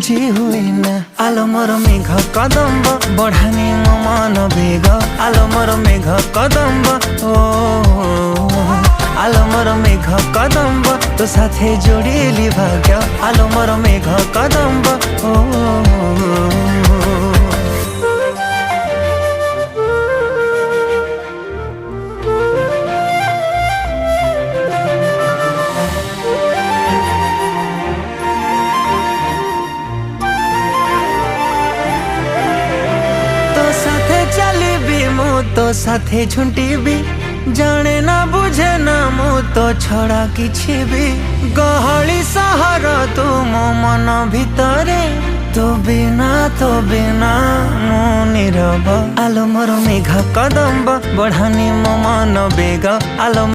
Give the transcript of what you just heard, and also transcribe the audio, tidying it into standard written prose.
बुझी हुए ना। आलो मोर मेघ कदम्ब बढ़ानी मो मन बेग। आलो मोर मेघ कदम्ब ओ आलो मोर मेघ कदम्ब तो साथे जोड़िली भाग्य। आलो मोर मेघ कदम्ब ओ तो साथे झुंटीबी जाने ना बुझे ना मु तो छड़ा किछि भी। गहली सहर तू मो मन भितरे तो बिना मु नीरव। आलो मोर मेघ कदम्ब बढ़ानी मो मन बेग। आलो